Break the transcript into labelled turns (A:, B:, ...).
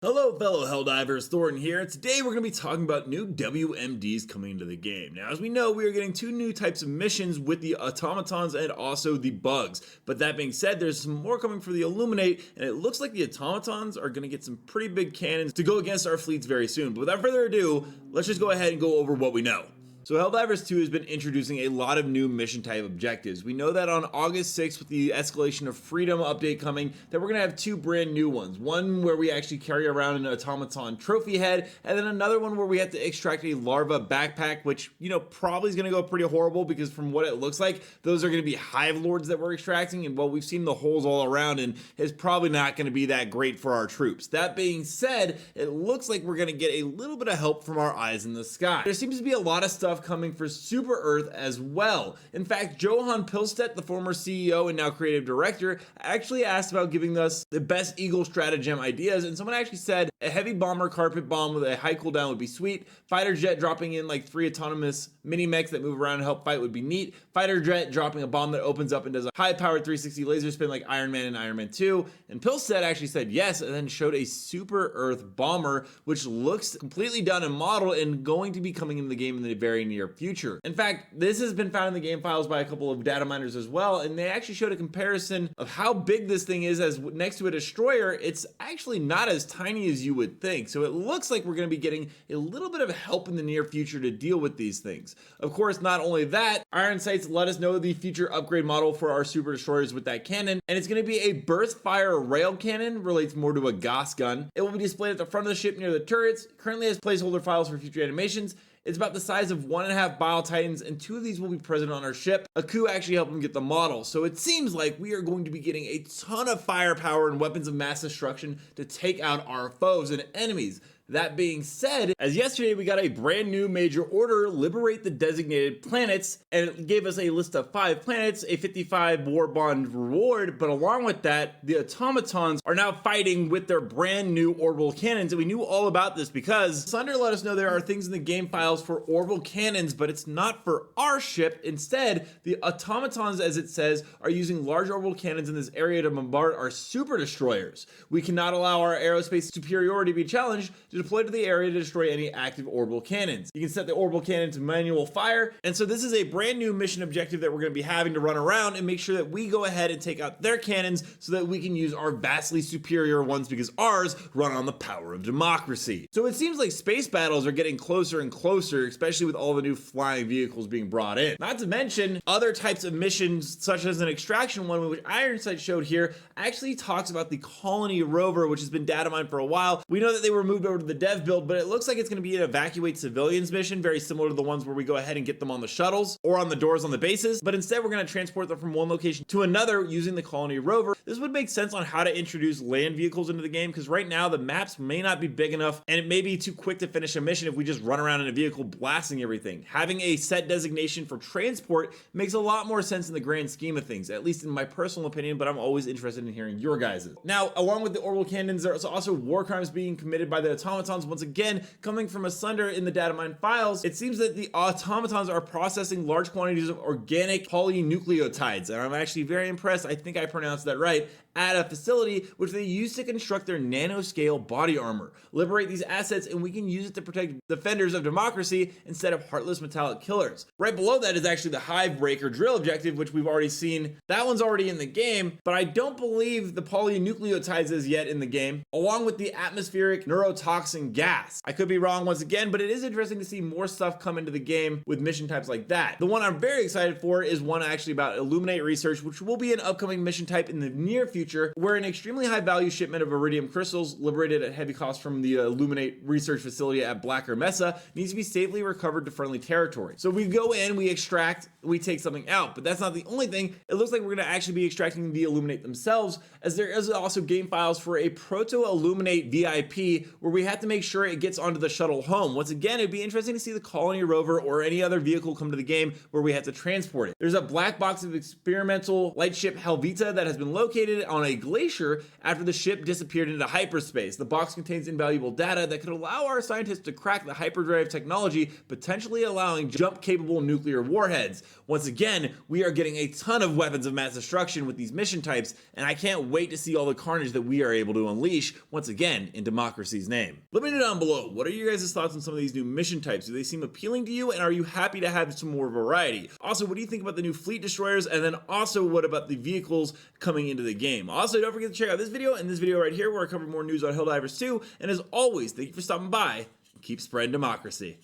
A: Hello fellow Helldivers, Thornton here, and today we're going to be talking about new WMDs coming into the game. Now as we know, we are getting two new types of missions with the Automatons and also the Bugs. But that being said, there's some more coming for the Illuminate, and it looks like the Automatons are going to get some pretty big cannons to go against our fleets very soon. But without further ado, let's just go ahead and go over what we know. So Helldivers 2 has been introducing a lot of new mission type objectives. We know that on August 6th with the Escalation of Freedom update coming, that we're going to have two brand new ones. One where we actually carry around an automaton trophy head, and then another one where we have to extract a larva backpack, which, probably is going to go pretty horrible because from what it looks like, those are going to be hive lords that we're extracting, and well, we've seen the holes all around, and it's probably not going to be that great for our troops. That being said, it looks like we're going to get a little bit of help from our eyes in the sky. There seems to be a lot of stuff coming for Super Earth as well. In fact, Johan Pilstedt, the former CEO and now creative director, actually asked about giving us the best Eagle stratagem ideas, and someone actually said a heavy bomber carpet bomb with a high cooldown would be sweet, fighter jet dropping in like 3 autonomous mini mechs that move around and help fight would be neat, fighter jet dropping a bomb that opens up and does a high powered 360 laser spin like Iron Man and Iron Man 2, and Pilstedt actually said yes, and then showed a Super Earth bomber which looks completely done and modeled and going to be coming into the game in the very near future. In fact, this has been found in the game files by a couple of data miners as well, and they actually showed a comparison of how big this thing is. As next to a destroyer, it's actually not as tiny as you would think, so it looks like we're going to be getting a little bit of help in the near future to deal with these things. Of course, not only that, Iron Sights let us know the future upgrade model for our super destroyers with that cannon, and it's going to be a burst fire rail cannon, relates more to a Gauss gun. It will be displayed at the front of the ship near the turrets, currently has placeholder files for future animations. It's about the size of 1.5 Bile Titans, and 2 of these will be present on our ship. Aku actually helped him get the model, so it seems like we are going to be getting a ton of firepower and weapons of mass destruction to take out our foes and enemies. That being said, as yesterday we got a brand new major order, liberate the designated planets, and it gave us a list of 5 planets, a 55 war bond reward, but along with that, the Automatons are now fighting with their brand new orbital cannons, and we knew all about this because Sunder let us know there are things in the game files for orbital cannons, but it's not for our ship. Instead, the Automatons, as it says, are using large orbital cannons in this area to bombard our super destroyers. We cannot allow our aerospace superiority to be challenged to deploy to the area to destroy any active orbital cannons. You can set the orbital cannon to manual fire, and so this is a brand new mission objective that we're going to be having to run around and make sure that we go ahead and take out their cannons so that we can use our vastly superior ones because ours run on the power of democracy. So it seems like space battles are getting closer and closer, especially with all the new flying vehicles being brought in. Not to mention other types of missions such as an extraction one, which Ironsight showed here, actually talks about the colony rover, which has been data mined for a while. We know that they were moved over to the dev build, but it looks like it's going to be an evacuate civilians mission, very similar to the ones where we go ahead and get them on the shuttles or on the doors on the bases, but instead we're going to transport them from one location to another using the colony rover. This would make sense on how to introduce land vehicles into the game, because right now the maps may not be big enough and it may be too quick to finish a mission if we just run around in a vehicle blasting everything. Having a set designation for transport makes a lot more sense in the grand scheme of things, at least in my personal opinion, but I'm always interested in hearing your guys's. Now, along with the orbital cannons, there's also war crimes being committed by the Automatons. Once again, coming from Asunder in the data mine files, it seems that the Automatons are processing large quantities of organic polynucleotides, and I'm actually very impressed, I think I pronounced that right, at a facility which they use to construct their nanoscale body armor. Liberate these assets and we can use it to protect defenders of democracy instead of heartless metallic killers. Right below that is actually the hive breaker drill objective, which we've already seen. That one's already in the game, but I don't believe the polynucleotides is yet in the game, along with the atmospheric neurotoxin gas. I could be wrong once again, but it is interesting to see more stuff come into the game with mission types like that. The one I'm very excited for is one actually about Illuminate research, which will be an upcoming mission type in the near future, where an extremely high value shipment of iridium crystals liberated at heavy cost from the Illuminate research facility at Blacker Mesa needs to be safely recovered to friendly territory. So we go in, we extract, we take something out, but that's not the only thing. It looks like we're going to actually be extracting the Illuminate themselves, as there is also game files for a proto-Illuminate VIP where we have to make sure it gets onto the shuttle home. Once again, it'd be interesting to see the colony rover or any other vehicle come to the game where we have to transport it. There's a black box of experimental lightship Helvita that has been located. on a glacier after the ship disappeared into hyperspace. The box contains invaluable data that could allow our scientists to crack the hyperdrive technology, potentially allowing jump-capable nuclear warheads. Once again, we are getting a ton of weapons of mass destruction with these mission types, and I can't wait to see all the carnage that we are able to unleash, once again, in democracy's name. Let me know down below, what are your guys' thoughts on some of these new mission types? Do they seem appealing to you, and are you happy to have some more variety? Also, what do you think about the new fleet destroyers, and then also what about the vehicles coming into the game? Also, don't forget to check out this video and this video right here where I cover more news on Helldivers 2, and as always, thank you for stopping by, and keep spreading democracy.